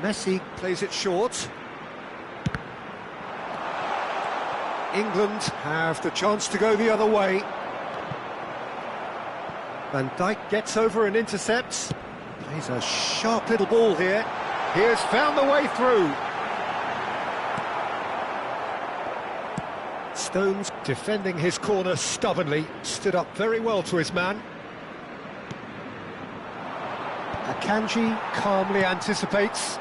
Messi plays it short. England have the chance to go the other way. Van Dijk gets over and intercepts. Plays a sharp little ball here. He has found the way through. Stones defending his corner stubbornly. Stood up very well to his man. Akanji calmly anticipates.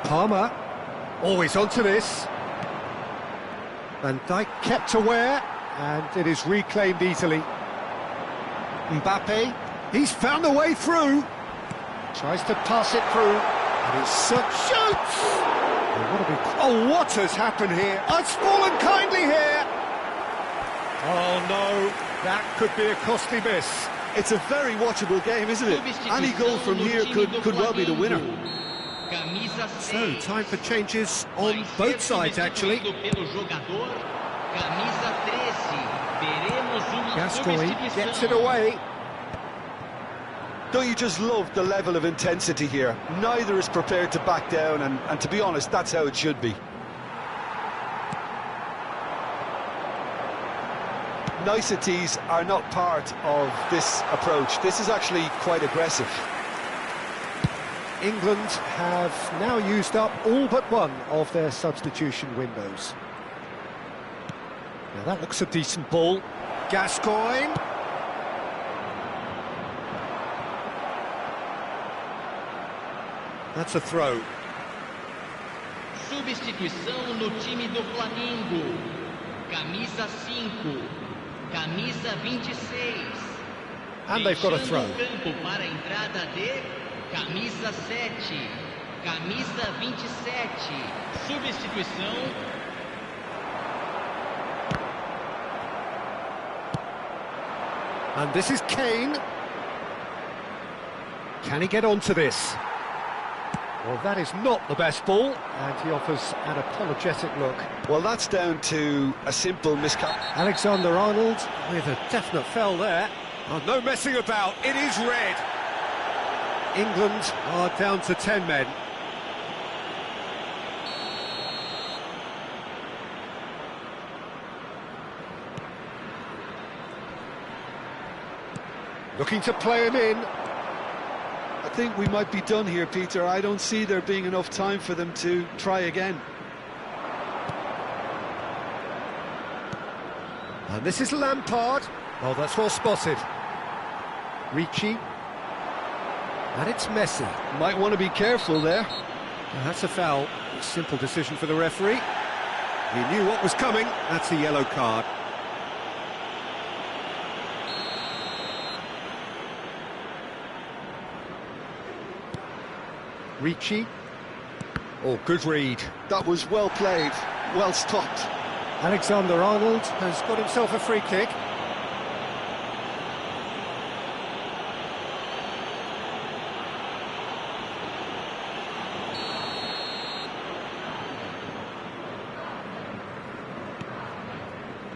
Palmer, always onto this. Van Dijk kept aware, and it is reclaimed easily. Mbappe, he's found a way through. Tries to pass it through, and it's such... Shoots! Oh, what has happened here? It's fallen kindly here! Oh no, that could be a costly miss. It's a very watchable game, isn't it? Any goal from here could well be the winner. So, time for changes on both sides, actually. Gascoigne gets it away. Don't you just love the level of intensity here? Neither is prepared to back down, and to be honest, that's how it should be. Niceties are not part of this approach. This is actually quite aggressive. England have now used up all but one of their substitution windows. Now that looks a decent ball. Gascoigne. That's a throw. Substituição no time do Flamengo. Camisa 5, camisa 26. And they've got a throw. Campo para a entrada de camisa 7, camisa 27. Substituição. And this is Kane. Can he get onto this? Well, that is not the best ball, and he offers an apologetic look. Well, that's down to a simple miscap. Alexander-Arnold with a definite foul there. Oh, no messing about, it is red. England are down to 10 men. Looking to play him in. I think we might be done here, Peter. I don't see there being enough time for them to try again. And this is Lampard. Oh, that's well spotted. Ricci. And it's Messi. Might want to be careful there. And that's a foul. A simple decision for the referee. He knew what was coming. That's a yellow card. Ricci. Oh, good read. That was well played, well stopped. Alexander-Arnold has got himself a free kick.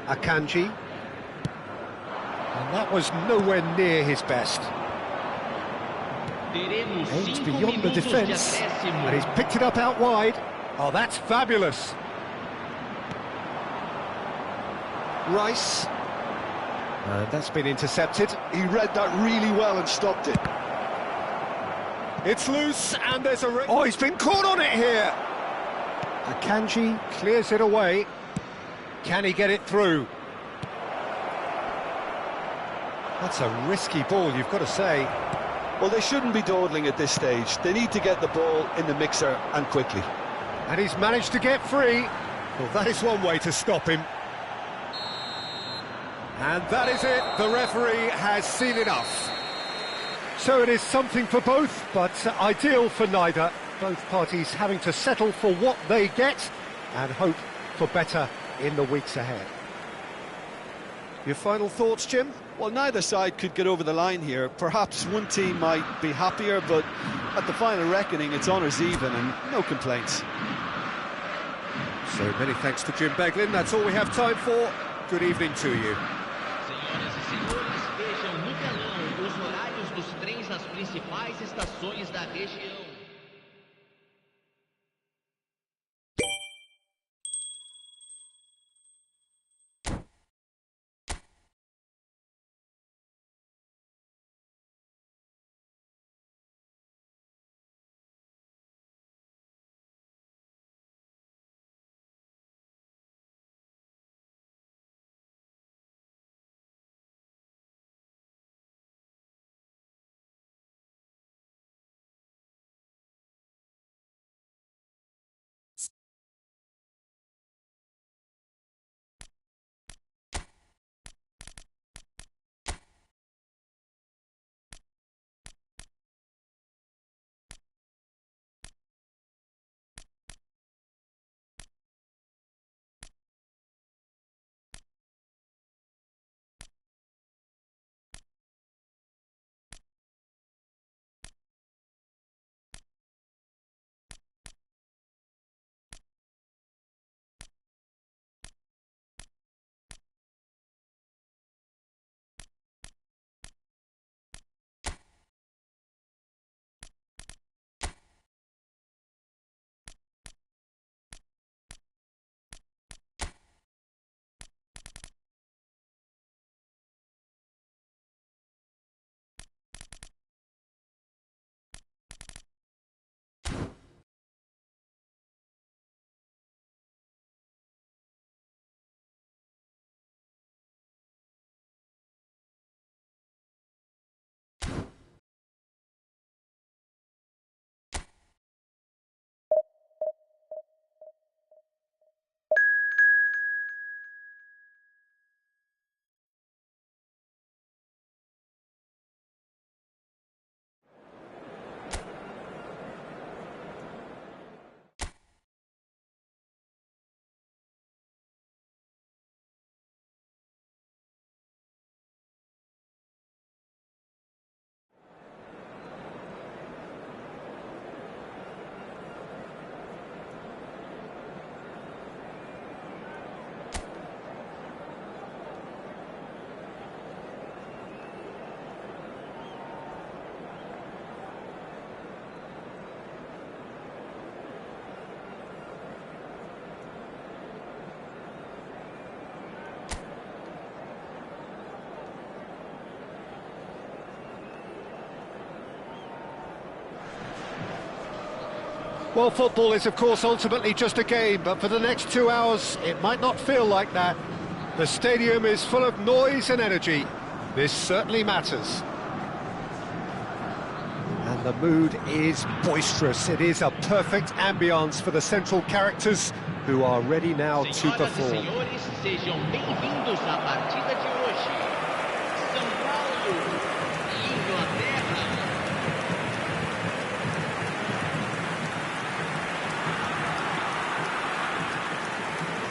Akanji. And that was nowhere near his best. Aims beyond the defence, and he's picked it up out wide. Oh, that's fabulous. Rice. And that's been intercepted. He read that really well and stopped it. It's loose, and there's a... Oh, he's been caught on it here. Akanji clears it away. Can he get it through? That's a risky ball, you've got to say. Well, they shouldn't be dawdling at this stage. They need to get the ball in the mixer, and quickly. And he's managed to get free. Well, that is one way to stop him. And that is it. The referee has seen enough. So it is something for both, but ideal for neither. Both parties having to settle for what they get and hope for better in the weeks ahead. Your final thoughts, Jim? Well, neither side could get over the line here. Perhaps one team might be happier, but at the final reckoning, it's honours even and no complaints. So many thanks to Jim Beglin. That's all we have time for. Good evening to you. Senhoras e senhores, vejam no telão os horários dos principais estações da região. Well, football is, of course, ultimately just a game, but for the next 2 hours, it might not feel like that. The stadium is full of noise and energy. This certainly matters. And the mood is boisterous. It is a perfect ambience for the central characters who are ready now to perform. Senhoras e senhores, sejam bem-vindos à partida de hoje. São Paulo e Inglaterra.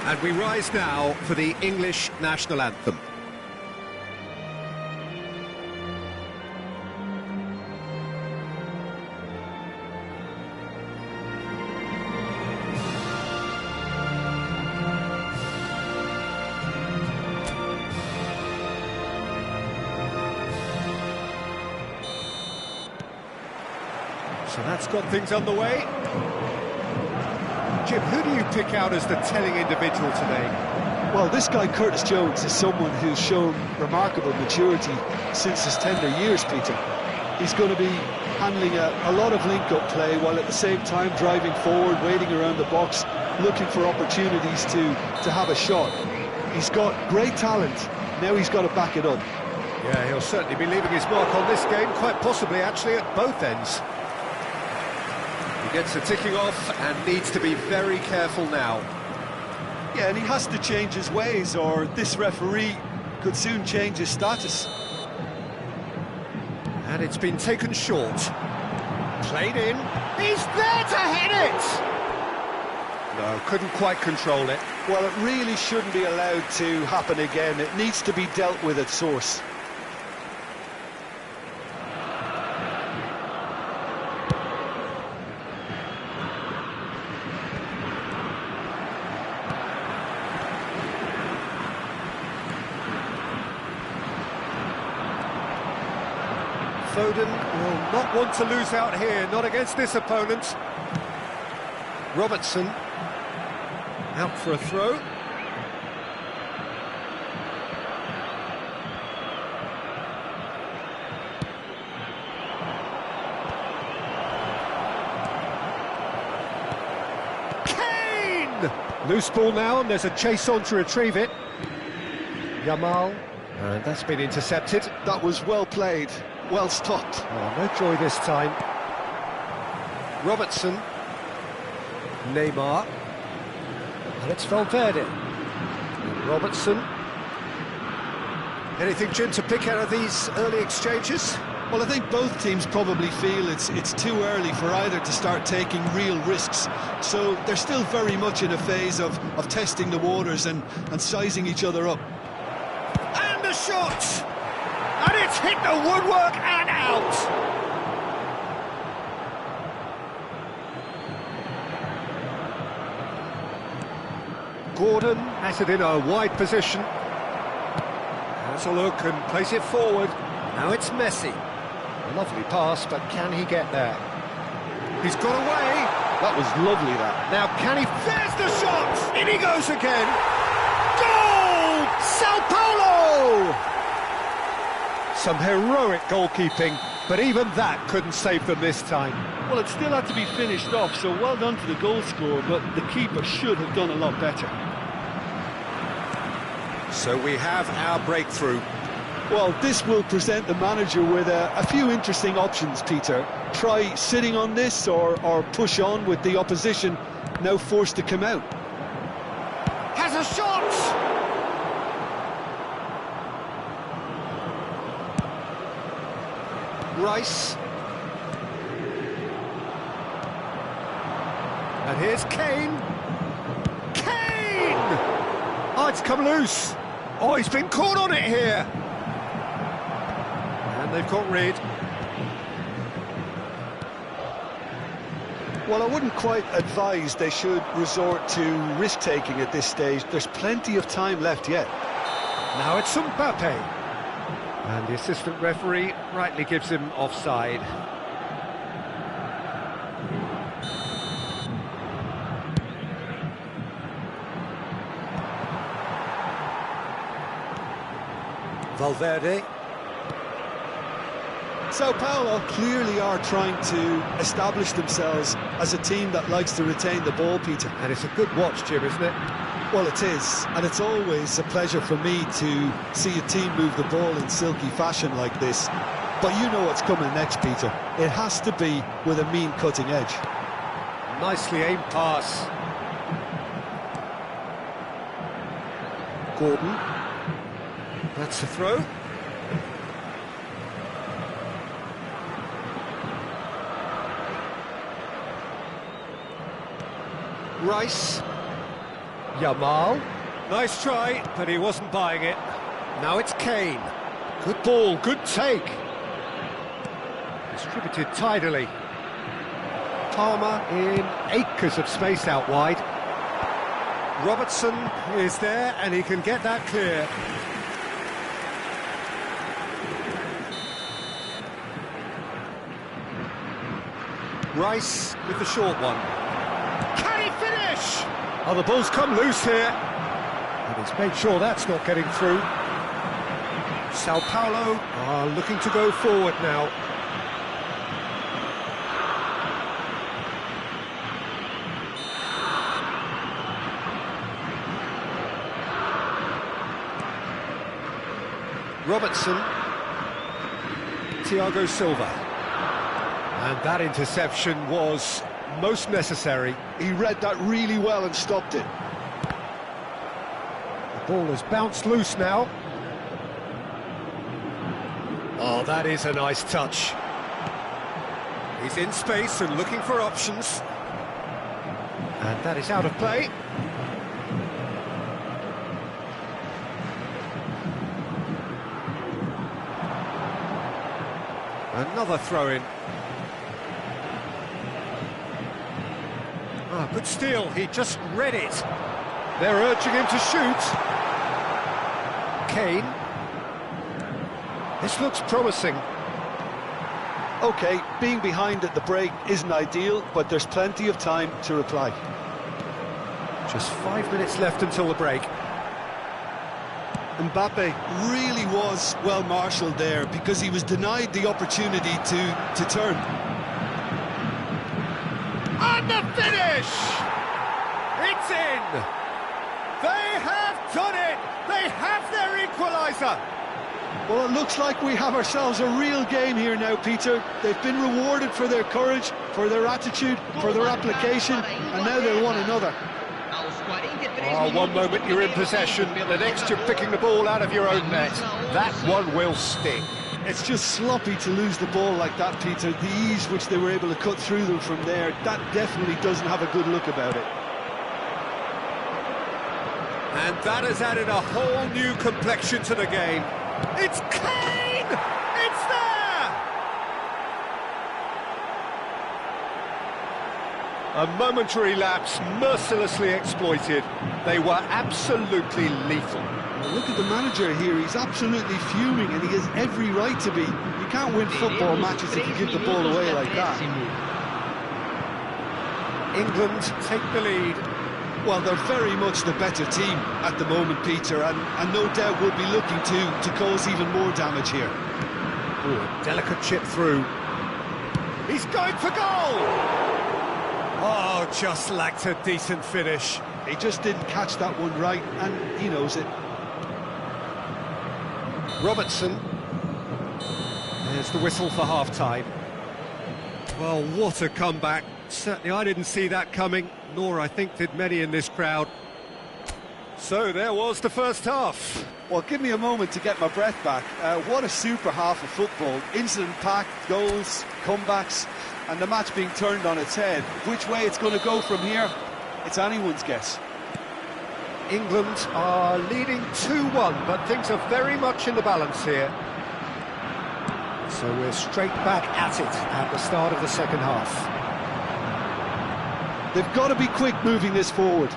And we rise now for the English national anthem. So that's got things underway. Jim, who do you pick out as the telling individual today? Well, this guy, Curtis Jones, is someone who's shown remarkable maturity since his tender years, Peter. He's going to be handling a lot of link-up play while at the same time driving forward, waiting around the box, looking for opportunities to have a shot. He's got great talent, now he's got to back it up. Yeah, he'll certainly be leaving his mark on this game, quite possibly actually at both ends. He gets the ticking off and needs to be very careful now. Yeah, and he has to change his ways, or this referee could soon change his status. And it's been taken short. Played in. He's there to hit it! No, couldn't quite control it. Well, it really shouldn't be allowed to happen again. It needs to be dealt with at source. Foden will not want to lose out here, not against this opponent. Robertson, out for a throw. Loose ball now, and there's a chase on to retrieve it. Yamal, and that's been intercepted. That was well played, well stopped. Oh, no joy this time. Robertson. Neymar. And it's Valverde. Robertson. Anything, Jim, to pick out of these early exchanges? Well, I think both teams probably feel it's too early for either to start taking real risks. So they're still very much in a phase of testing the waters and sizing each other up. And the shot! And it's hit the woodwork and out! Gordon has it in a wide position. Has a look and plays it forward. Now it's Messi. Lovely pass, but can he get there? He's got away. That was lovely, that. Now can he... There's the shot! In he goes again. Goal! Sao Paulo! Some heroic goalkeeping, but even that couldn't save them this time. Well, it still had to be finished off, so well done to the goal scorer, but the keeper should have done a lot better. So we have our breakthrough. Well, this will present the manager with a few interesting options, Peter. Try sitting on this or push on with the opposition now forced to come out. Has a shot! Rice. And here's Kane. Kane! Oh, it's come loose. Oh, he's been caught on it here. And they've got rid. Well, I wouldn't quite advise they should resort to risk-taking at this stage. There's plenty of time left yet. Now it's Mbappe. And the assistant referee rightly gives him offside. Valverde. Sao Paulo clearly are trying to establish themselves as a team that likes to retain the ball, Peter. And it's a good watch, Jim, isn't it? Well, it is, and it's always a pleasure for me to see a team move the ball in silky fashion like this. But you know what's coming next, Peter. It has to be with a mean cutting edge. Nicely aimed pass. Gordon. That's a throw. Rice. Yamal. Nice try, but he wasn't buying it. Now it's Kane. Good ball, good take. Distributed tidily. Palmer in acres of space out wide. Robertson is there, and he can get that clear. Rice with the short one. Can he finish? Oh, the ball's come loose here. And he's made sure that's not getting through. Sao Paulo are looking to go forward now. Robertson. Thiago Silva. And that interception was most necessary. He read that really well and stopped it. The ball has bounced loose now. Oh, that is a nice touch. He's in space and looking for options. And that is out of play. Another throw-in. Ah, good steal, he just read it. They're urging him to shoot. Kane. This looks promising. OK, being behind at the break isn't ideal, but there's plenty of time to reply. Just 5 minutes left until the break. Mbappe really was well marshalled there because he was denied the opportunity to turn. And the finish! It's in! They have done it! They have their equaliser! Well, it looks like we have ourselves a real game here now, Peter. They've been rewarded for their courage, for their attitude, for their application, and now they want another. Oh, one moment you're in possession, the next you're picking the ball out of your own net. That one will sting. It's just sloppy to lose the ball like that, Peter. The ease which they were able to cut through them from there, that definitely doesn't have a good look about it. And that has added a whole new complexion to the game. It's Kane! It's there! A momentary lapse, mercilessly exploited. They were absolutely lethal. Well, look at the manager here, he's absolutely fuming and he has every right to be. You can't win football matches if you give the ball away like that. England take the lead. Well, they're very much the better team at the moment, Peter, and no doubt will be looking to cause even more damage here. Ooh, a delicate chip through. He's going for goal! Oh, just lacked a decent finish. He just didn't catch that one right, and he knows it. Robertson. There's the whistle for half-time. Well, what a comeback. Certainly I didn't see that coming, nor I think did many in this crowd. So there was the first half. Well, give me a moment to get my breath back. What a super half of football. Incident-packed, goals, comebacks, and the match being turned on its head. Which way it's going to go from here, it's anyone's guess. England are leading 2-1, but things are very much in the balance here. So we're straight back at it at the start of the second half. They've got to be quick moving this forward.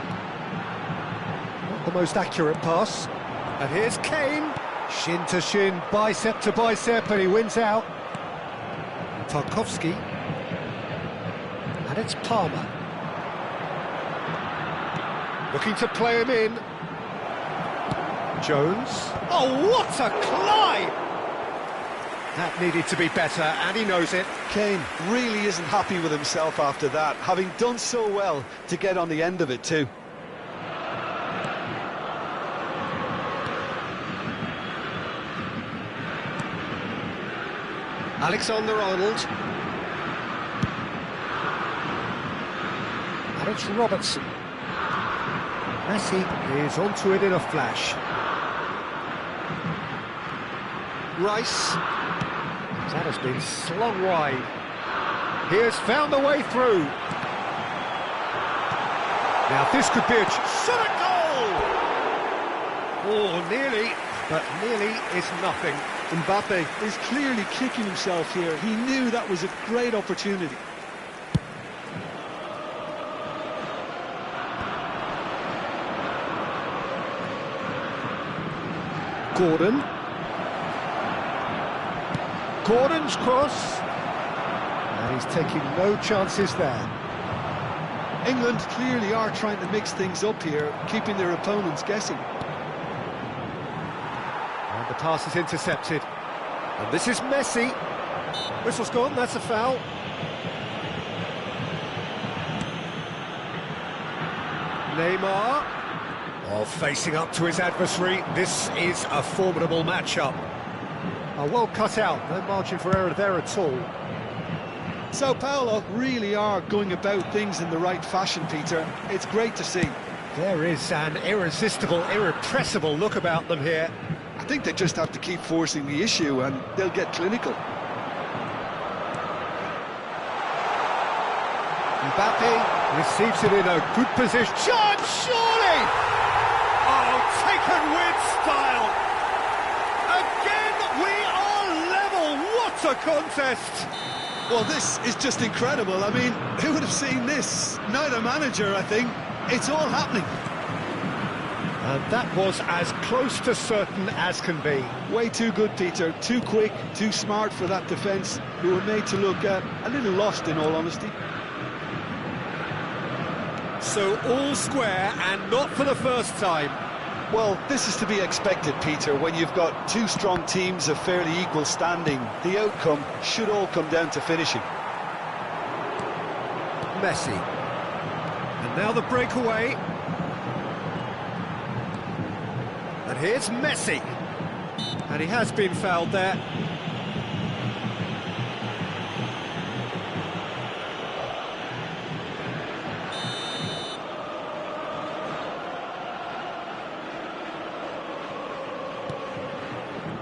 Not the most accurate pass. And here's Kane. Shin to shin, bicep to bicep, and he wins out. Tarkowski. And it's Palmer. Looking to play him in. Jones. Oh, what a climb! That needed to be better, and he knows it. Kane really isn't happy with himself after that, having done so well to get on the end of it too. Alexander-Arnold. And it's Robertson. Messi is onto it in a flash. Rice. That has been slung wide. He has found a way through. Now this could be a shot at goal! Oh, nearly, but nearly is nothing. Mbappe is clearly kicking himself here. He knew that was a great opportunity. Gordon. Gordon's cross. And he's taking no chances there. England clearly are trying to mix things up here, keeping their opponents guessing. And the pass is intercepted. And this is Messi. Whistle's gone, that's a foul. Neymar. Oh, facing up to his adversary. This is a formidable matchup. Oh, well cut out, no margin for error there at all. Sao Paulo really are going about things in the right fashion, Peter. It's great to see. There is an irresistible, irrepressible look about them here. I think they just have to keep forcing the issue and they'll get clinical. Mbappe receives it in a good position. Chance, surely! Oh, taken with style! Again, we are level! What a contest! Well, this is just incredible. I mean, who would have seen this? Neither manager, I think. It's all happening. And that was as close to certain as can be. Way too good, Peter. Too quick, too smart for that defence, who were made to look a little lost, in all honesty. So all square, and not for the first time. Well, this is to be expected, Peter. When you've got two strong teams of fairly equal standing, the outcome should all come down to finishing. Messi. And now the breakaway. And here's Messi. And he has been fouled there.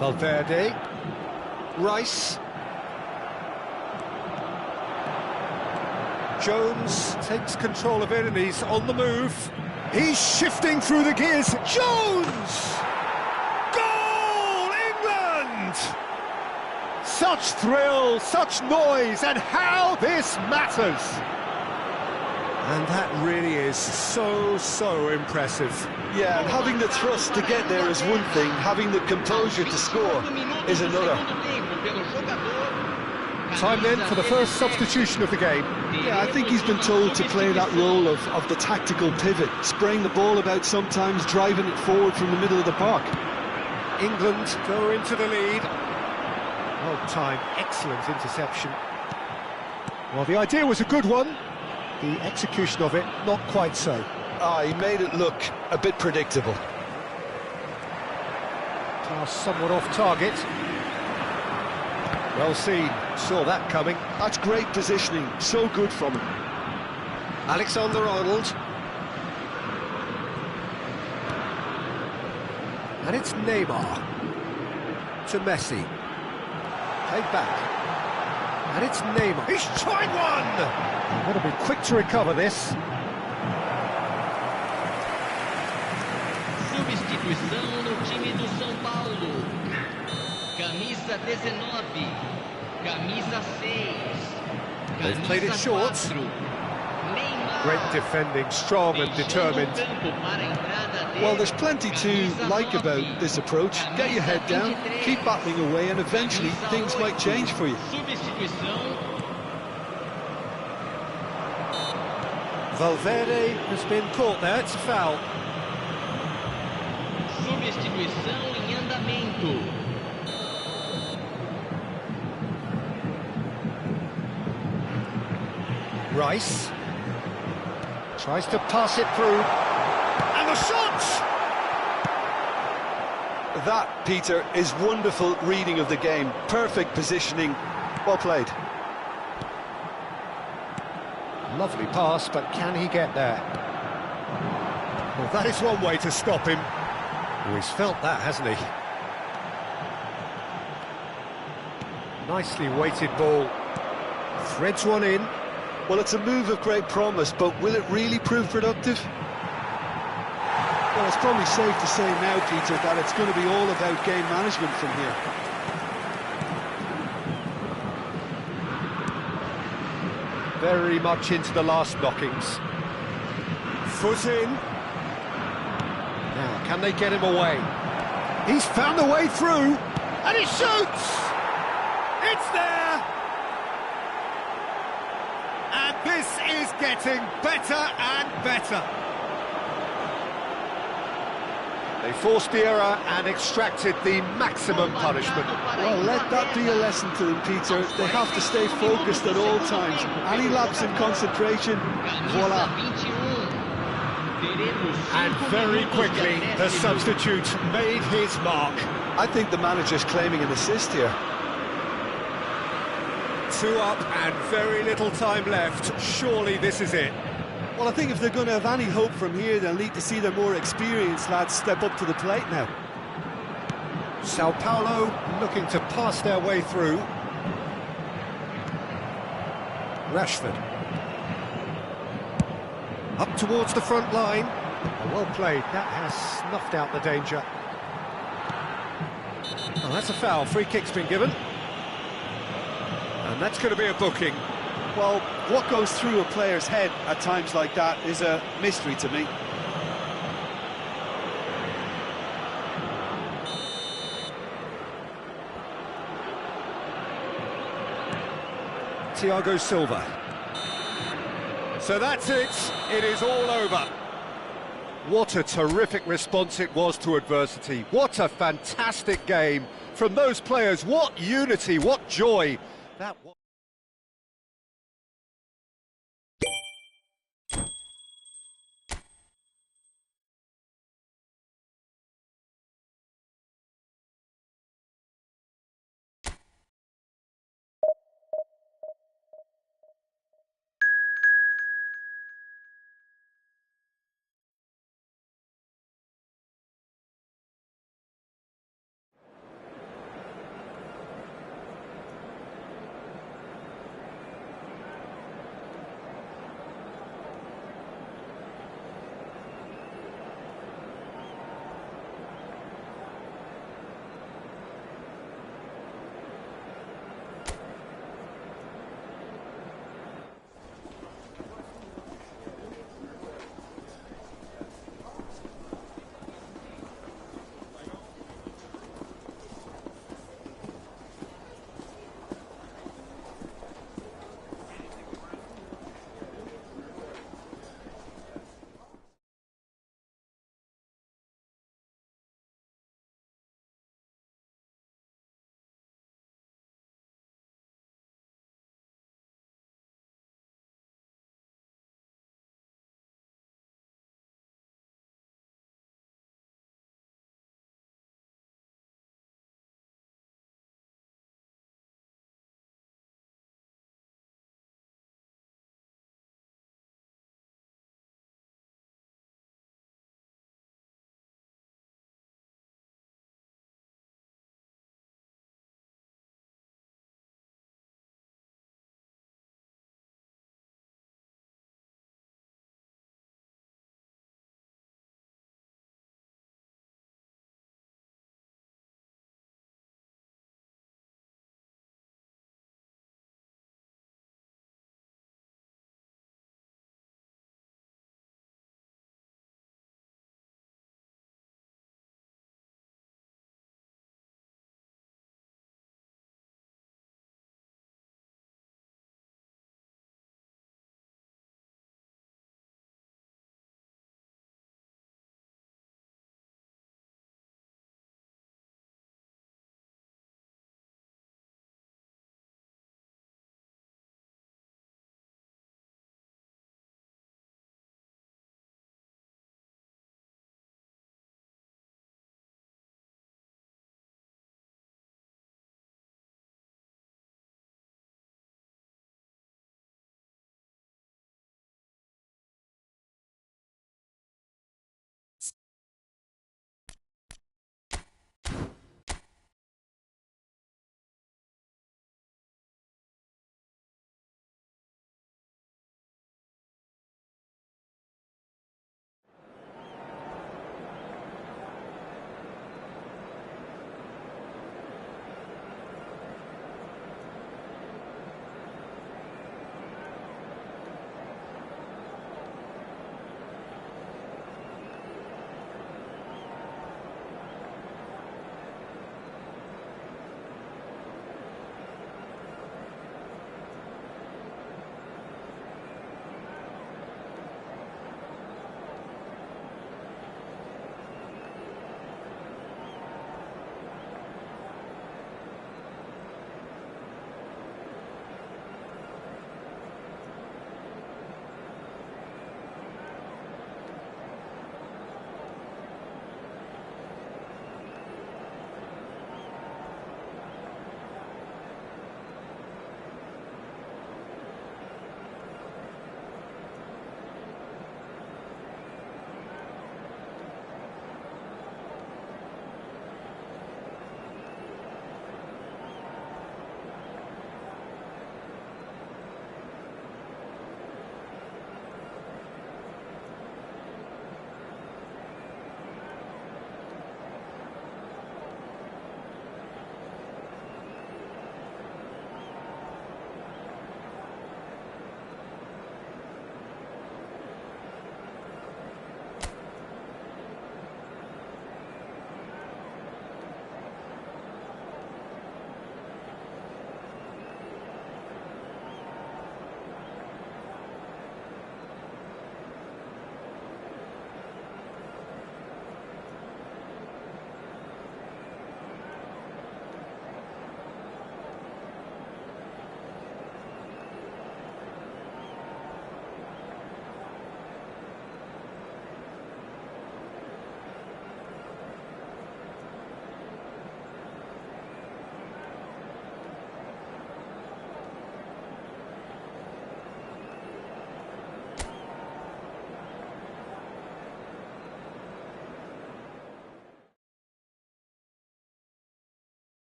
Valverde. Rice. Jones takes control of it and he's on the move. He's shifting through the gears. Jones! Goal, England! Such thrill, such noise, and how this matters. And that really is so impressive. Yeah, and having the thrust to get there is one thing, having the composure to score is another. Time then for the first substitution of the game. Yeah, I think he's been told to play that role of the tactical pivot, spraying the ball about sometimes, driving it forward from the middle of the park. England go into the lead. Well timed, excellent interception. Well, the idea was a good one. The execution of it, not quite so. He made it look a bit predictable. Pass somewhat off target. Well seen, saw that coming. That's great positioning, so good from him. Alexander-Arnold. And it's Neymar. To Messi. Played back. And it's Neymar. He's tried one! Got to be quick to recover this. Substituição no time do São Paulo. Camisa 19, camisa 6. They've played it short. 4. Great defending, strong and determined. Well, there's plenty to like about this approach. Get your head down, keep battling away, and eventually things might change for you. Valverde has been caught there, it's a foul. Substituição em andamento. Rice tries to pass it through, and the shot! That, Peter, is wonderful reading of the game. Perfect positioning, well played. Lovely pass, but can he get there? Well, that is one way to stop him. Oh, he's felt that, hasn't he? Nicely weighted ball. Threads one in. Well, it's a move of great promise, but will it really prove productive? Well, it's probably safe to say now, Peter, that it's going to be all about game management from here. Very much into the last knockings. Foot in. Now, can they get him away? He's found a way through, and he shoots! It's there! And this is getting better and better. They forced the error and extracted the maximum punishment. Well, let that be a lesson to them, Peter. They have to stay focused at all times. Any lapse in concentration, voila. And very quickly, the substitute made his mark. I think the manager's claiming an assist here. 2 up and very little time left. Surely this is it. Well, I think if they're going to have any hope from here, they'll need to see their more experienced lads step up to the plate now. Sao Paulo looking to pass their way through. Rashford. Up towards the front line. Well played, that has snuffed out the danger. Oh, that's a foul, free kick's been given. And that's going to be a booking. Well, what goes through a player's head at times like that is a mystery to me. Thiago Silva. So that's it. It is all over. What a terrific response it was to adversity. What a fantastic game from those players. What unity, what joy. That was...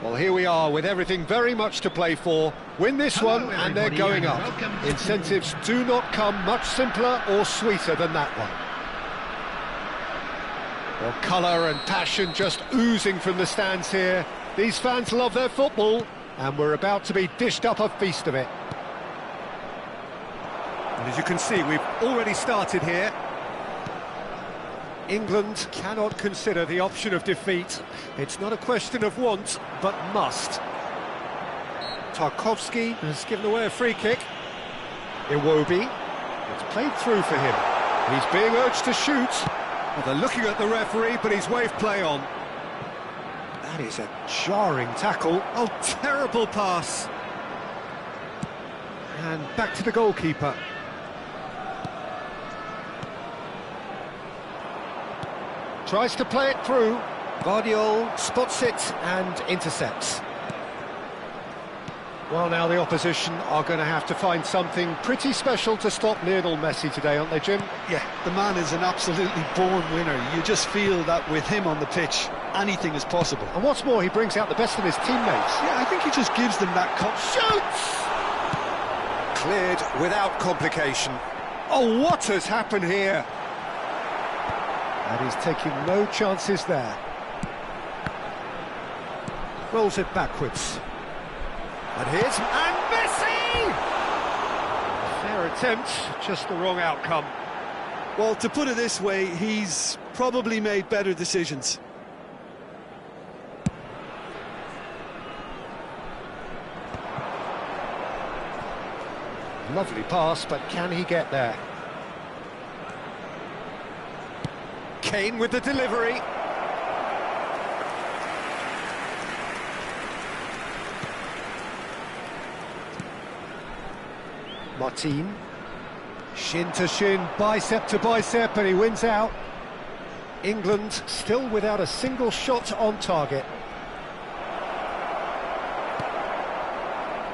Well, here we are with everything very much to play for. Win this one and they're going up. Incentives do not come much simpler or sweeter than that one. Well, colour and passion just oozing from the stands here. These fans love their football, and we're about to be dished up a feast of it. And as you can see, we've already started here. England cannot consider the option of defeat. It's not a question of want, but must. Tarkowski has given away a free kick. Iwobi, it's played through for him. He's being urged to shoot. Well, they're looking at the referee, but he's waved play on. That is a jarring tackle. Oh, terrible pass. And back to the goalkeeper. Tries to play it through. Guardiola spots it and intercepts. Well, now the opposition are going to have to find something pretty special to stop Lionel Messi today, aren't they, Jim? Yeah, the man is an absolutely born winner. You just feel that with him on the pitch, anything is possible. And what's more, he brings out the best in his teammates. Yeah, I think he just gives them that... Shoots! Cleared without complication. Oh, what has happened here? And he's taking no chances there. Rolls it backwards. And here's... And Messi! Fair attempt, just the wrong outcome. Well, to put it this way, he's probably made better decisions. Lovely pass, but can he get there? Kane with the delivery. Martin. Shin to shin, bicep to bicep, and he wins out. England still without a single shot on target.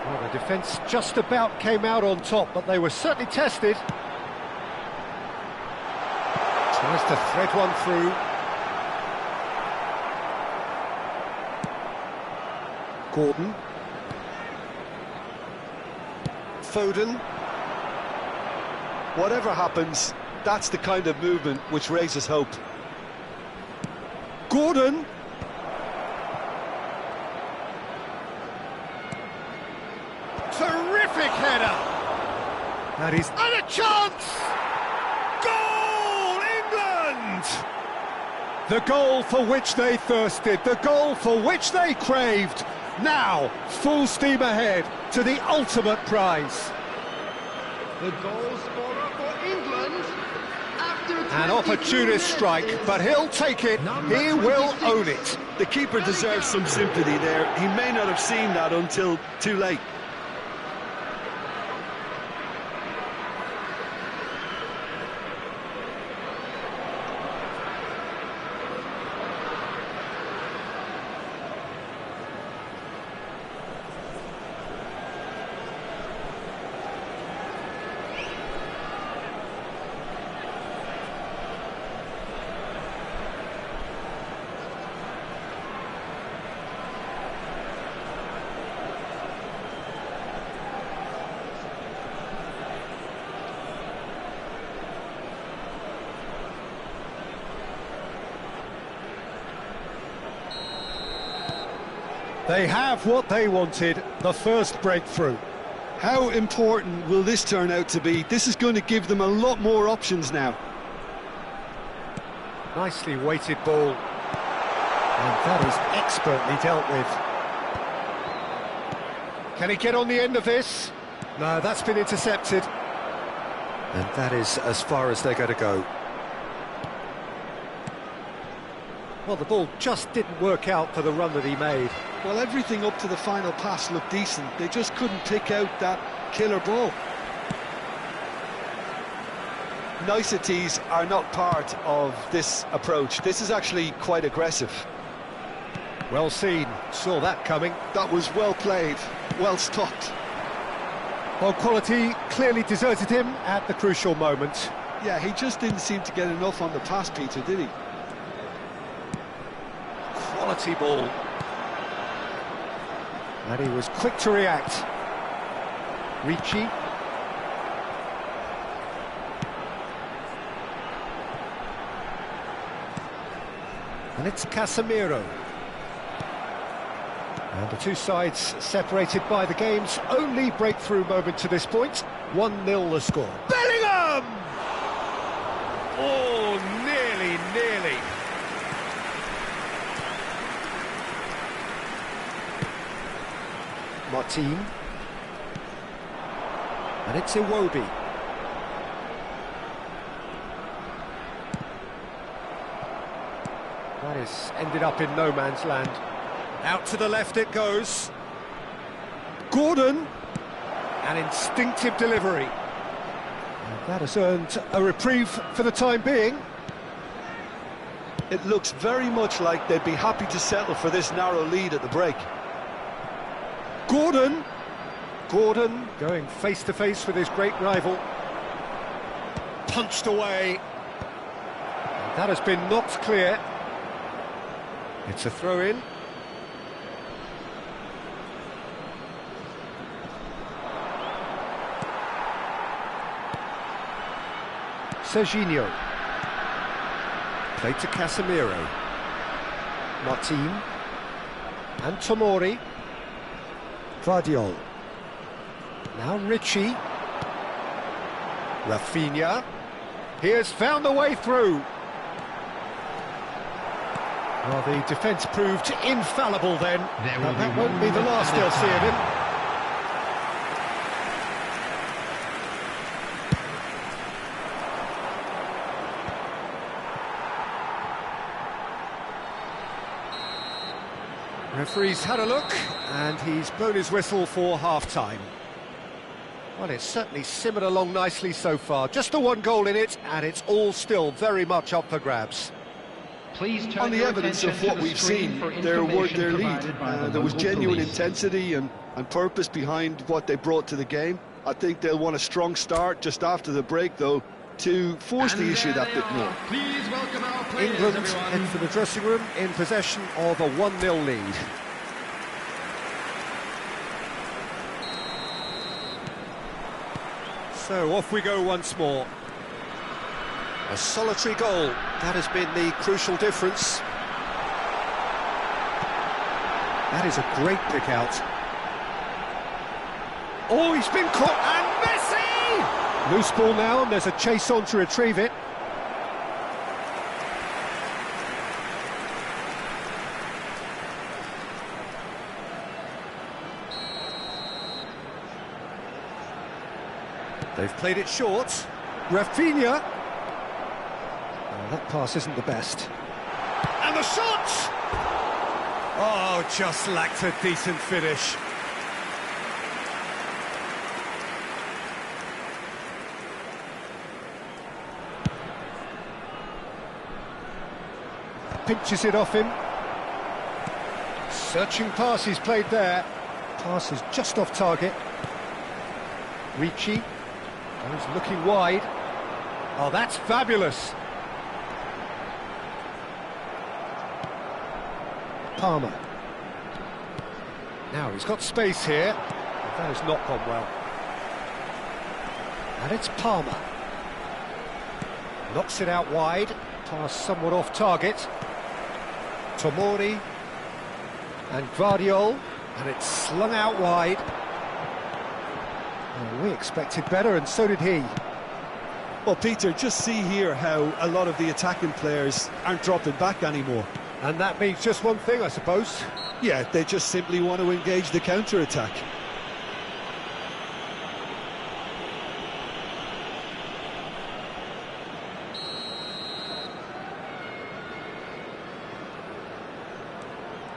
Well, the defence just about came out on top, but they were certainly tested. Tries to thread one through. Gordon. Foden. Whatever happens, that's the kind of movement which raises hope. Gordon. Terrific header. That is... And a chance! Goal, England! The goal for which they thirsted, the goal for which they craved. Now, full steam ahead to the ultimate prize. The goal scorer for England after An opportunist strike, but he'll take it, he will own it. The keeper deserves some sympathy there. He may not have seen that until too late. They have what they wanted, the first breakthrough. How important will this turn out to be? This is going to give them a lot more options now. Nicely weighted ball. And that is expertly dealt with. Can he get on the end of this? No, that's been intercepted. And that is as far as they're going to go. Well, the ball just didn't work out for the run that he made. Well, everything up to the final pass looked decent. They just couldn't pick out that killer ball. Niceties are not part of this approach. This is actually quite aggressive. Well seen, saw that coming. That was well played, well stopped. Well, quality clearly deserted him at the crucial moment. Yeah, he just didn't seem to get enough on the pass, Peter, did he? Quality ball. And he was quick to react. Ricci. And it's Casemiro. And the two sides separated by the game's only breakthrough moment to this point. 1-0 the score. Bellingham! Oh, nearly. Martin. And it's Iwobi. That is ended up in no man's land. Out to the left it goes. Gordon. An instinctive delivery. And that has earned a reprieve for the time being. It looks very much like they'd be happy to settle for this narrow lead at the break. Gordon going face to face with his great rival. Punched away. And that has been knocked clear. It's a throw-in. Serginho. Played to Casemiro. Martin. And Tomori. Guardiol. Now Ricci. Rafinha. He has found the way through. Well, the defence proved infallible then. That won't be the last they'll see of him. Referee's had a look, and he's blown his whistle for half-time. Well, it's certainly simmered along nicely so far. Just the one goal in it, and it's all still very much up for grabs. On the evidence of what we've seen, their lead. There was genuine intensity and purpose behind what they brought to the game. I think they'll want a strong start just after the break, though, to force the issue that bit more. Please welcome our players, England everyone. into the dressing room in possession of a 1-0 lead. So off we go once more. A solitary goal, that has been the crucial difference. That is a great pick out. Oh, he's been caught, and Messi! Loose ball now, and there's a chase on to retrieve it. They've played it short. Rafinha. Oh, that pass isn't the best. And the shot! Oh, just lacked a decent finish. Pinches it off him. Searching pass he's played there. Pass is just off target. Ricci. Oh, he's looking wide. Oh, that's fabulous. Palmer. Now he's got space here. That has not gone well. And it's Palmer. Knocks it out wide. Pass somewhat off target. Tomori. And Guardiol. And it's slung out wide. Oh, we expected better, and so did he. Well, Peter, just see here how a lot of the attacking players aren't dropping back anymore. And that means just one thing, I suppose. Yeah, they just simply want to engage the counter-attack.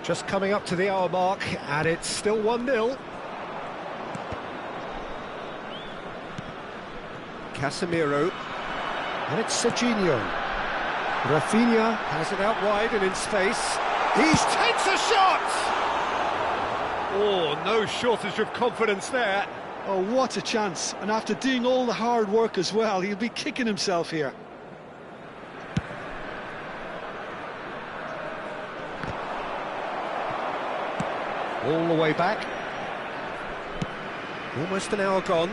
Just coming up to the hour mark, and it's still 1-0. Casemiro, and it's Serginho. Rafinha has it out wide and in space. He takes a shot! Oh, no shortage of confidence there. Oh, what a chance. And after doing all the hard work as well, he'll be kicking himself here. All the way back. Almost an hour gone.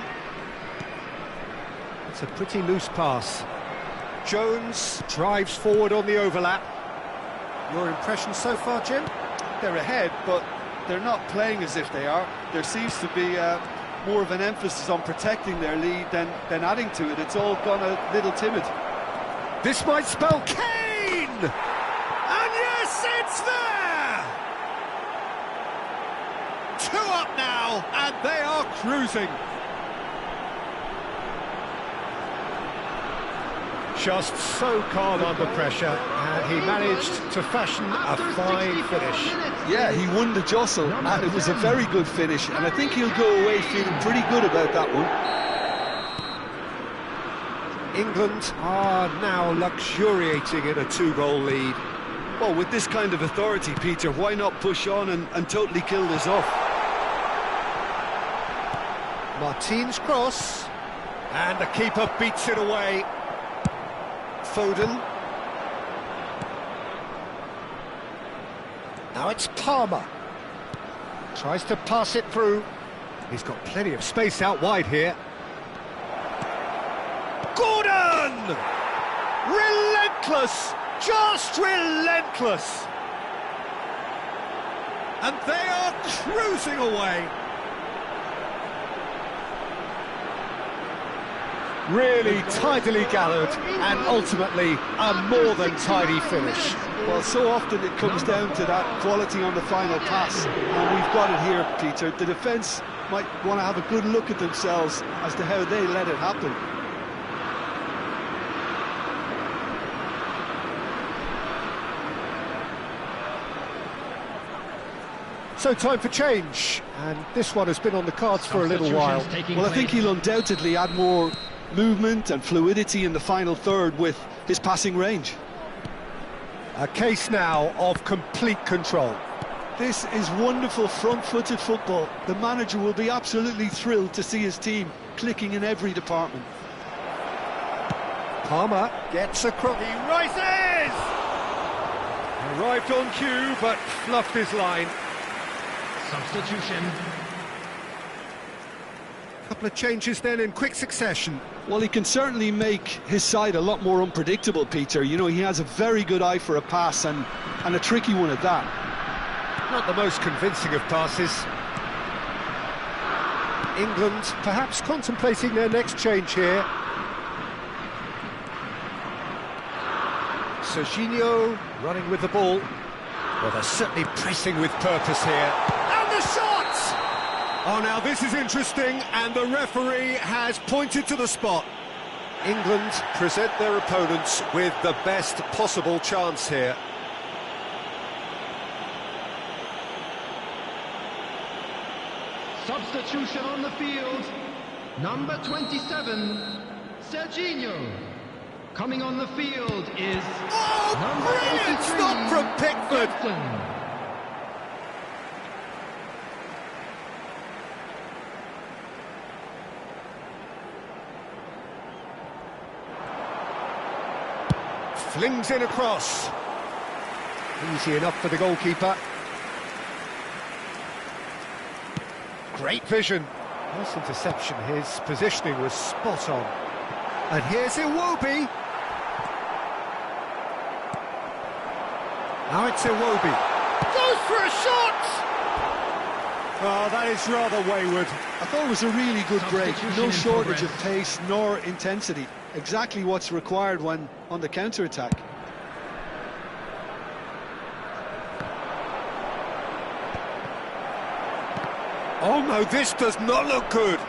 It's a pretty loose pass. Jones drives forward on the overlap. Your impression so far, Jim? They're ahead, but they're not playing as if they are. There seems to be more of an emphasis on protecting their lead than adding to it. It's all gone a little timid. This might spell Kane! And yes, it's there! 2 up now, and they are cruising. Just so calm under pressure, and he managed to fashion a fine finish. Yeah, he won the jostle, and it was a very good finish, and I think he'll go away feeling pretty good about that one. England are now luxuriating in a 2-goal lead. Well, with this kind of authority, Peter, why not push on and totally kill this off? Martin's cross, and the keeper beats it away. Foden. Now it's Palmer. Tries to pass it through. He's got plenty of space out wide here. Gordon! Relentless! Just relentless! And they are cruising away. Really tidily gathered, and ultimately a more than tidy finish. Well, so often it comes down to that quality on the final pass, and we've got it here, Peter. The defence might want to have a good look at themselves as to how they let it happen. So time for change, and this one has been on the cards for a little while. Well, I think he'll undoubtedly add more movement and fluidity in the final third with his passing range. A case now of complete control. This is wonderful front-footed football. The manager will be absolutely thrilled to see his team clicking in every department. Palmer gets across. He rises! Arrived on cue, but fluffed his line. Substitution. Couple of changes then in quick succession. Well, he can certainly make his side a lot more unpredictable, Peter. You know, he has a very good eye for a pass, and a tricky one at that. Not the most convincing of passes. England perhaps contemplating their next change here. Serginho running with the ball. Well, they're certainly pressing with purpose here. And the shot! Oh, now this is interesting, and the referee has pointed to the spot. England present their opponents with the best possible chance here. Substitution on the field, number 27, Serginho. Coming on the field is number Brilliant 83, stop from Pickford. Captain. Flings in across. Easy enough for the goalkeeper. Great vision. Nice interception. His positioning was spot on. And here's Iwobi. Now it's Iwobi. Goes for a shot! Oh, that is rather wayward. I thought it was a really good break. Substitution No in shortage of progress. pace nor intensity. Exactly what's required when on the counter-attack. Oh no, this does not look good.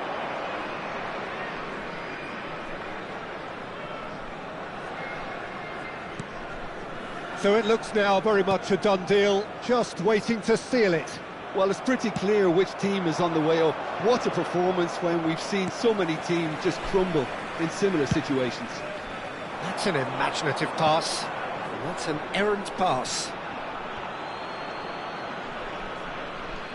So it looks now very much a done deal, just waiting to seal it. Well, it's pretty clear which team is on the way up. What a performance when we've seen so many teams just crumble in similar situations. That's an imaginative pass. And that's an errant pass.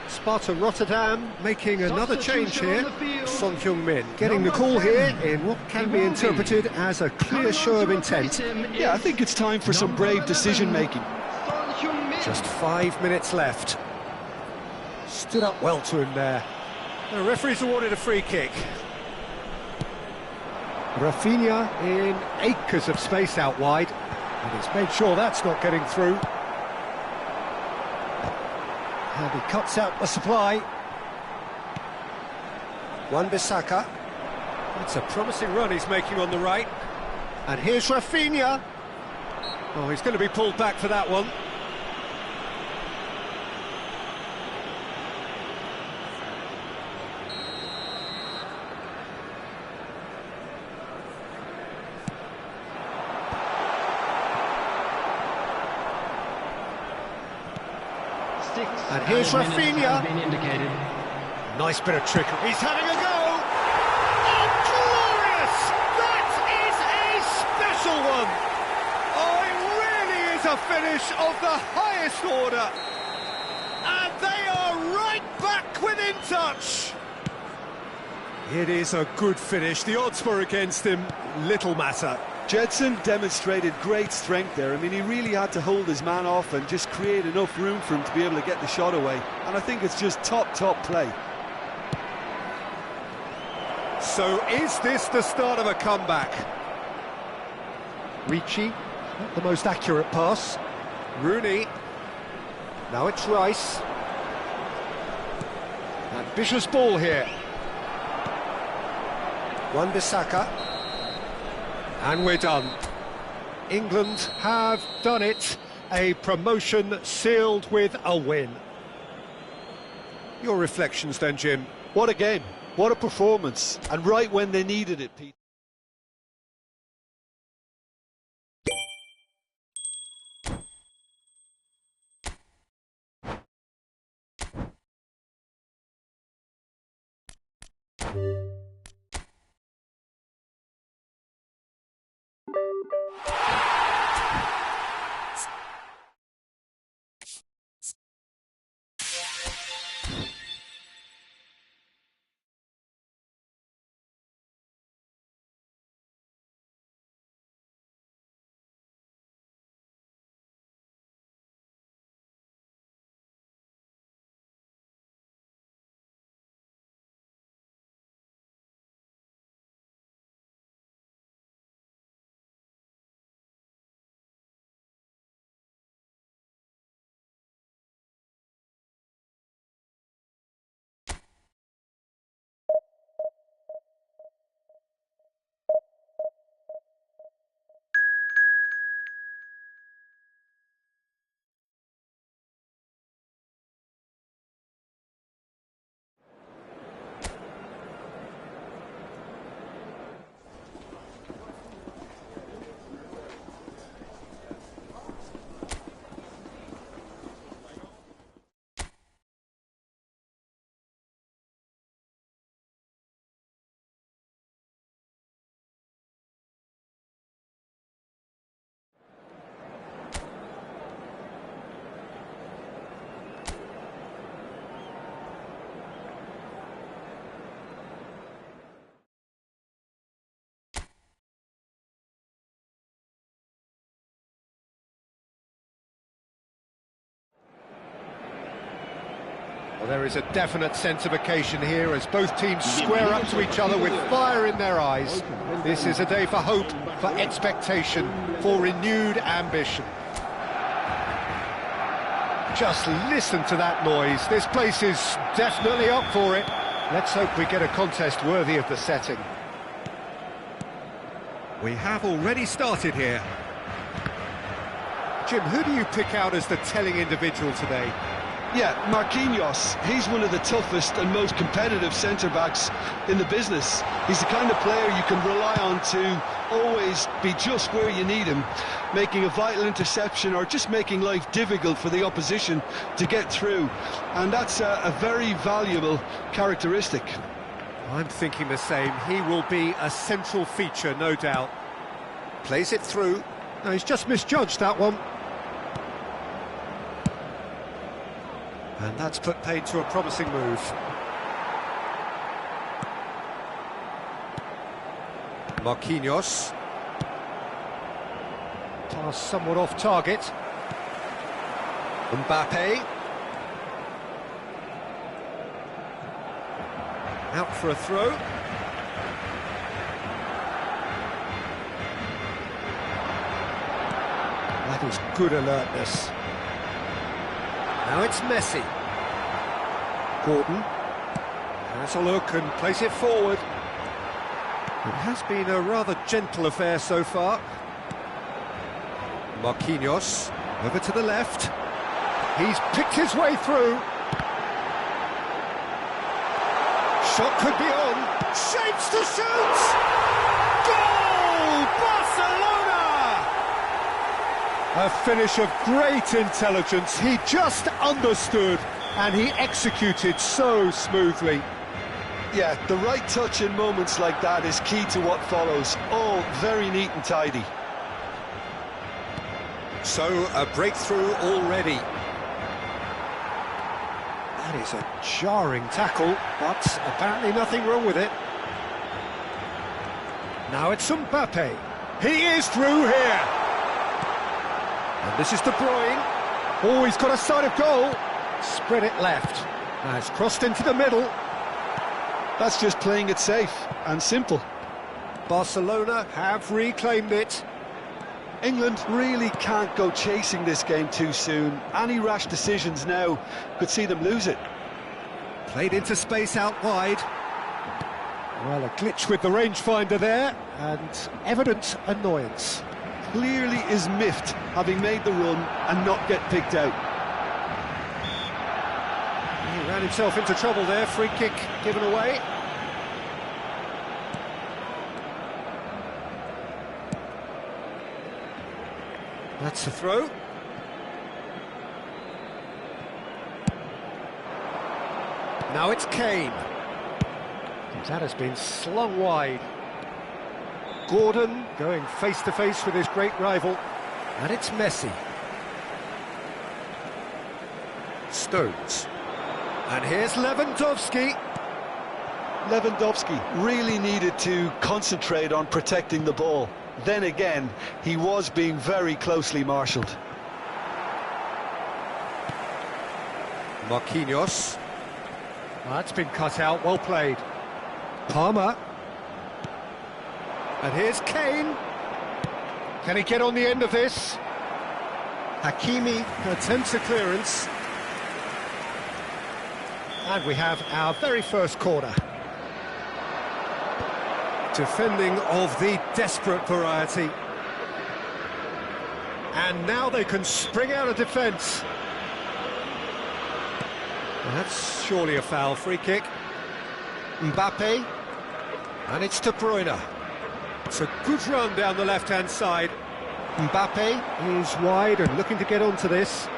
Sparta Rotterdam making another change here. Son Heung-min getting the call here in what can be interpreted as a clear show of intent. Yeah, I think it's time for some brave decision-making. Just 5 minutes left. Stood up well to him there. The referee's awarded a free kick. Rafinha in acres of space out wide, and he's made sure that's not getting through. And he cuts out the supply. Wan-Bissaka. That's a promising run he's making on the right. And here's Rafinha. Oh, he's going to be pulled back for that one. And here's Rafinha. Nice bit of trickery. He's having a go. Oh, glorious! That is a special one. Oh, it really is a finish of the highest order. And they are right back within touch. It is a good finish. The odds were against him. Little matter. Jedson demonstrated great strength there. I mean, he really had to hold his man off and just create enough room for him to be able to get the shot away. And I think it's just top play. So is this the start of a comeback? Ricci, not the most accurate pass. Rooney. Now it's Rice. Ambitious ball here. Wan-Bissaka. And we're done. England have done it. A promotion sealed with a win. Your reflections then, Jim? What a game. What a performance. And right when they needed it, Pete. Well, there is a definite sense of occasion here as both teams square up to each other with fire in their eyes. This is a day for hope, for expectation, for renewed ambition. Just listen to that noise. This place is definitely up for it. Let's hope we get a contest worthy of the setting. We have already started here. Jim, who do you pick out as the telling individual today? Yeah, Marquinhos. He's one of the toughest and most competitive centre-backs in the business. He's the kind of player you can rely on to always be just where you need him, making a vital interception or just making life difficult for the opposition to get through. And that's a very valuable characteristic. I'm thinking the same. He will be a central feature, no doubt. Plays it through. No, he's just misjudged that one. And that's put paid to a promising move. Marquinhos. Pass somewhat off target. Mbappe. Out for a throw. That is good alertness. Now it's Messi. Gordon has a look and plays it forward. It has been a rather gentle affair so far. Marquinhos, over to the left. He's picked his way through. Shot could be on. Shapes to shoot! Goal! Barcelona! A finish of great intelligence. He just understood and he executed so smoothly. Yeah, the right touch in moments like that is key to what follows. All very neat and tidy. So, a breakthrough already. That is a jarring tackle, but apparently nothing wrong with it. Now it's Mbappe. He is through here. And this is De Bruyne. Oh, he's got a sight of goal. Spread it left. Now it's crossed into the middle. That's just playing it safe and simple. Barcelona have reclaimed it. England really can't go chasing this game too soon. Any rash decisions now could see them lose it. Played into space out wide. Well, a glitch with the rangefinder there, and evident annoyance. Clearly is miffed, having made the run and not get picked out. He ran himself into trouble there, free kick given away. That's the throw. Now it's Kane. That has been slung wide. Gordon going face to face with his great rival. And it's Messi. Stones. And here's Lewandowski. Lewandowski really needed to concentrate on protecting the ball. Then again, he was being very closely marshalled. Marquinhos. Well, that's been cut out, well played. Palmer. And here's Kane. Can he get on the end of this? Hakimi attempts a clearance. And we have our very first corner. Defending of the desperate variety. And now they can spring out of defence. Well, that's surely a foul. Free kick. Mbappe. And it's De Bruyne. It's a good run down the left-hand side. Mbappe is wide and looking to get onto this.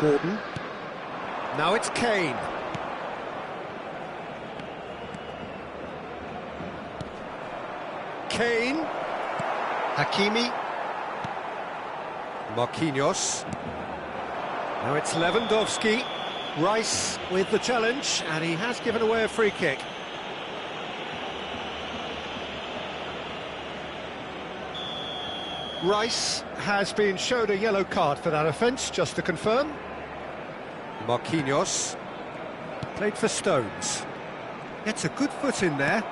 Gordon. Now it's Kane. Kane. Hakimi. Marquinhos. Now it's Lewandowski. Rice with the challenge, and he has given away a free kick. Rice has been showed a yellow card for that offence, just to confirm. Marquinhos. Played for Stones. Gets a good foot in there.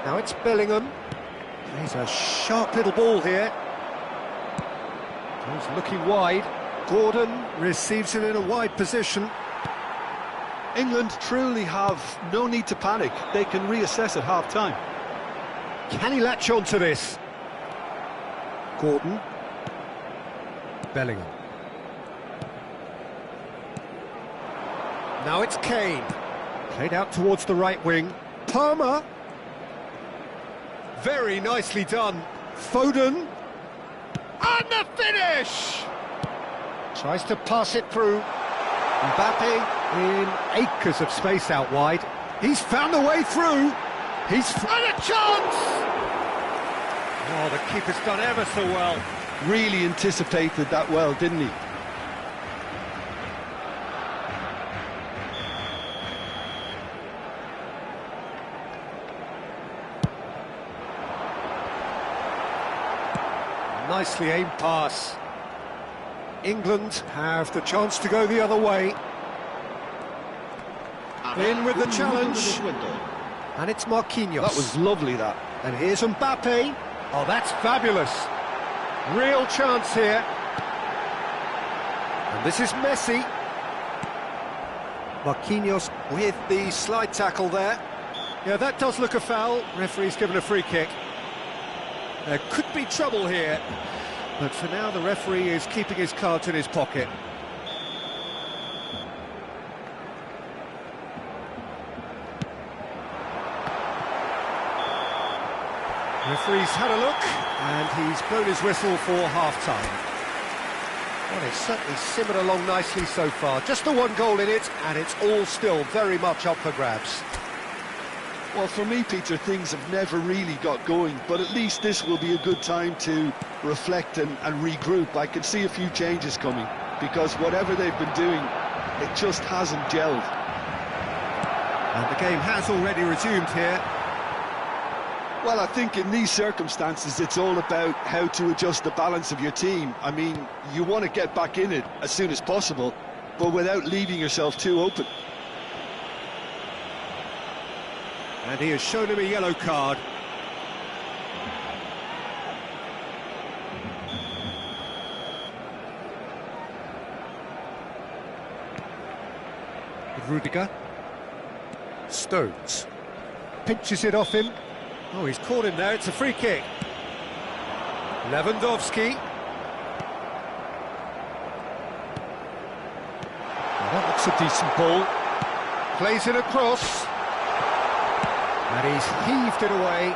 Now it's Bellingham. Plays a sharp little ball here. He's looking wide. Gordon receives it in a wide position. England truly have no need to panic. They can reassess at half-time. Can he latch on to this? Gordon. Bellingham. Now it's Kane. Played out towards the right wing. Palmer. Very nicely done. Foden. And the finish! Tries to pass it through. Mbappe in acres of space out wide. He's found a way through. He's and a chance! Oh, the keeper's done ever so well. Really anticipated that well, didn't he? Nicely aimed pass. England have the chance to go the other way. In with the challenge. And it's Marquinhos. That was lovely, that. And here's Mbappe. Oh, that's fabulous. Real chance here. And this is Messi. Marquinhos with the slide tackle there. Yeah, that does look a foul. Referee's given a free kick. There could be trouble here. But for now, the referee is keeping his cards in his pocket. Referee's had a look, and he's blown his whistle for half-time. Well, it's certainly simmered along nicely so far. Just the one goal in it, and it's all still very much up for grabs. Well, for me, Peter, things have never really got going, but at least this will be a good time to reflect and regroup. I can see a few changes coming, because whatever they've been doing, it just hasn't gelled. And the game has already resumed here. Well, I think in these circumstances, it's all about how to adjust the balance of your team. I mean, you want to get back in it as soon as possible, but without leaving yourself too open. And he has shown him a yellow card. Rudiger. Stones. Pinches it off him. Oh, he's caught him there, it's a free kick. Lewandowski. Well, that looks a decent ball. Plays it across. And he's heaved it away.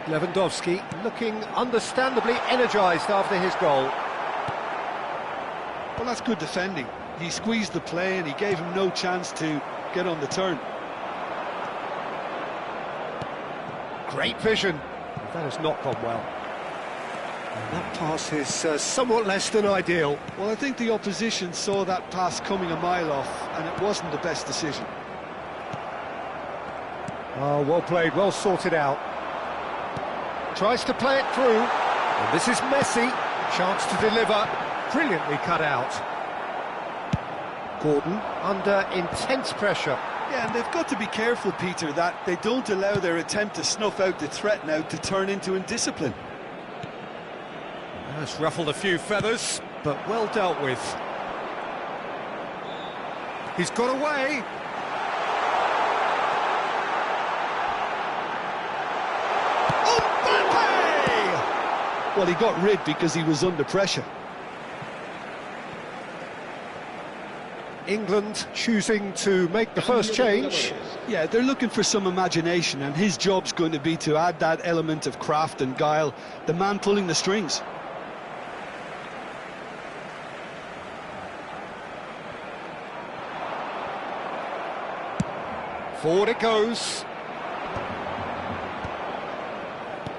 Lewandowski looking understandably energised after his goal. Well, that's good defending. He squeezed the play and he gave him no chance to get on the turn. Great vision. That has not gone well. And that pass is somewhat less than ideal. Well, I think the opposition saw that pass coming a mile off, and it wasn't the best decision. Oh, well played, well sorted out. Tries to play it through. And this is Messi. Chance to deliver. Brilliantly cut out. Gordon under intense pressure. Yeah, and they've got to be careful, Peter, that they don't allow their attempt to snuff out the threat now to turn into indiscipline. That's ruffled a few feathers, but well dealt with. He's got away. Mbappe! Well, he got rid because he was under pressure. England choosing to make the first change. Yeah, they're looking for some imagination, and his job's going to be to add that element of craft and guile, the man pulling the strings. Forward it goes.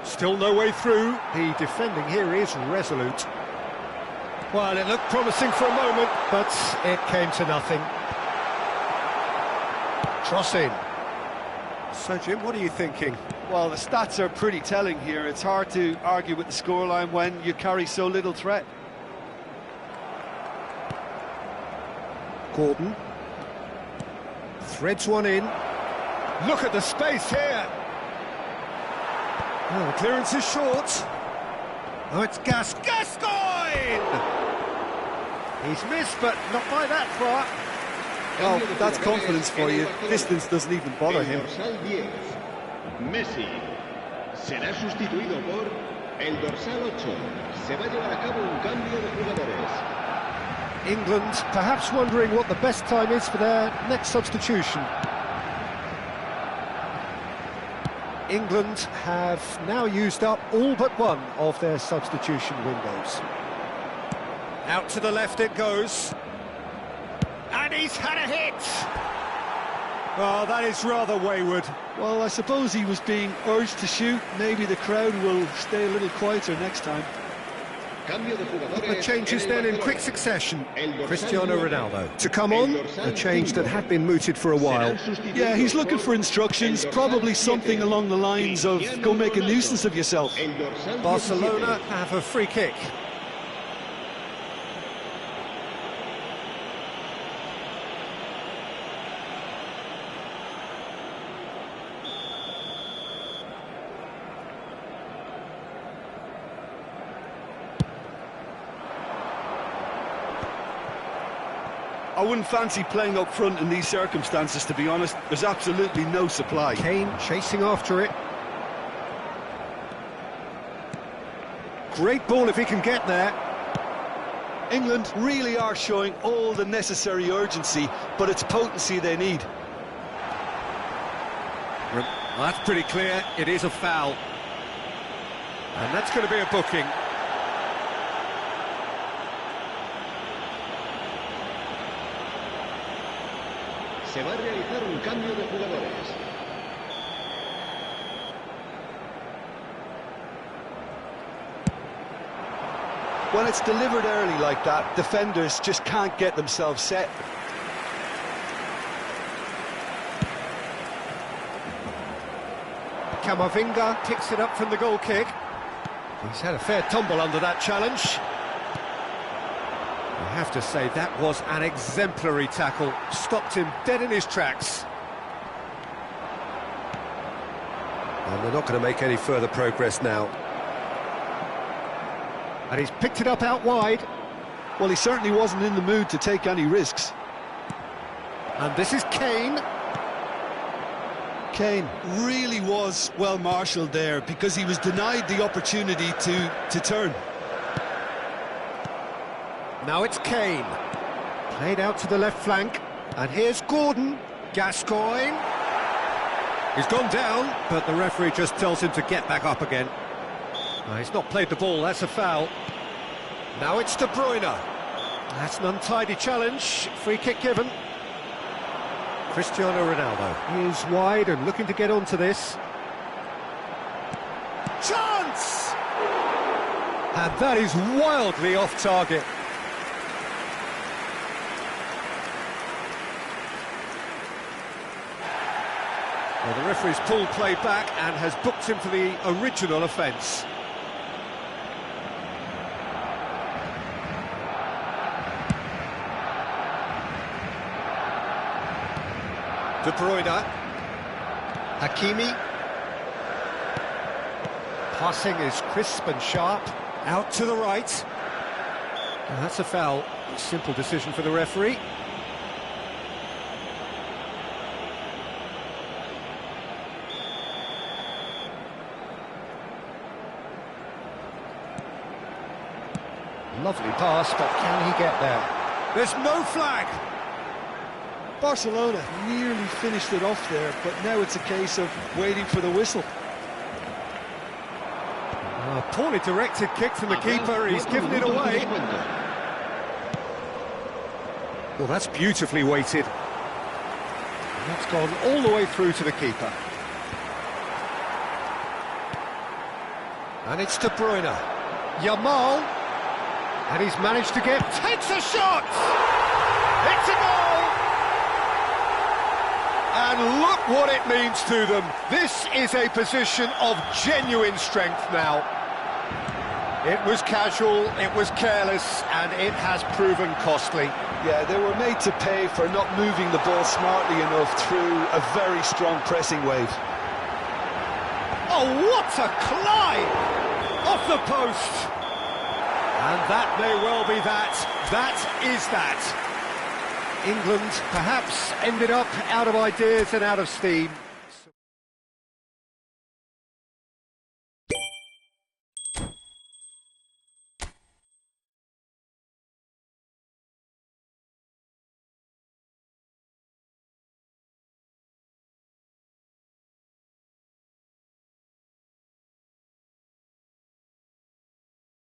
Still no way through. The defending here is resolute. Well, it looked promising for a moment, but it came to nothing. Cross in. So, Jim, what are you thinking? Well, the stats are pretty telling here. It's hard to argue with the scoreline when you carry so little threat. Gordon. Threads one in. Look at the space here. Oh, the clearance is short. Oh, it's Gascoigne! He's missed, but not by that far. Oh, that's confidence for you. Distance doesn't even bother him. Messi será sustituido por el dorsal 8. Se va a llevar a cabo un cambio de jugadores. England perhaps wondering what the best time is for their next substitution. England have now used up all but one of their substitution windows. Out to the left it goes. And he's had a hit! Oh, that is rather wayward. Well, I suppose he was being urged to shoot. Maybe the crowd will stay a little quieter next time. The changes then in quick succession. Cristiano Ronaldo to come on, a change that had been mooted for a while. Yeah, he's looking for instructions, probably something along the lines of go make a nuisance of yourself. Barcelona have a free kick. I wouldn't fancy playing up front in these circumstances, to be honest. There's absolutely no supply. Kane chasing after it. Great ball if he can get there. England really are showing all the necessary urgency, but it's potency they need. Well, that's pretty clear. It is a foul. And that's going to be a booking. Se va a realizar un cambio de jugadores. When it's delivered early like that, defenders just can't get themselves set. Camavinga picks it up from the goal kick. He's had a fair tumble under that challenge. I have to say, that was an exemplary tackle. Stopped him dead in his tracks. And they're not going to make any further progress now. And he's picked it up out wide. Well, he certainly wasn't in the mood to take any risks. And this is Kane. Kane really was well marshalled there because he was denied the opportunity to turn. Now it's Kane. Played out to the left flank. And here's Gordon. Gascoigne. He's gone down, but the referee just tells him to get back up again. He's not played the ball, that's a foul. Now it's De Bruyne. That's an untidy challenge. Free kick given. Cristiano Ronaldo is wide and looking to get onto this. Chance! And that is wildly off target. Well, the referee's pulled play back and has booked him for the original offence. De Bruyne. Hakimi. Passing is crisp and sharp. Out to the right. And that's a foul. Simple decision for the referee. Lovely pass, but can he get there? There's no flag! Barcelona nearly finished it off there, but now it's a case of waiting for the whistle. A poorly directed kick from the keeper, he's given it away. Well, that's beautifully weighted. And that's gone all the way through to the keeper. And it's De Bruyne. Yamal. And he's managed to takes a shot! It's a goal! And look what it means to them. This is a position of genuine strength now. It was casual, it was careless, and it has proven costly. Yeah, they were made to pay for not moving the ball smartly enough through a very strong pressing wave. Oh, what a climb! Off the post! And that may well be that. That is that. England perhaps ended up out of ideas and out of steam.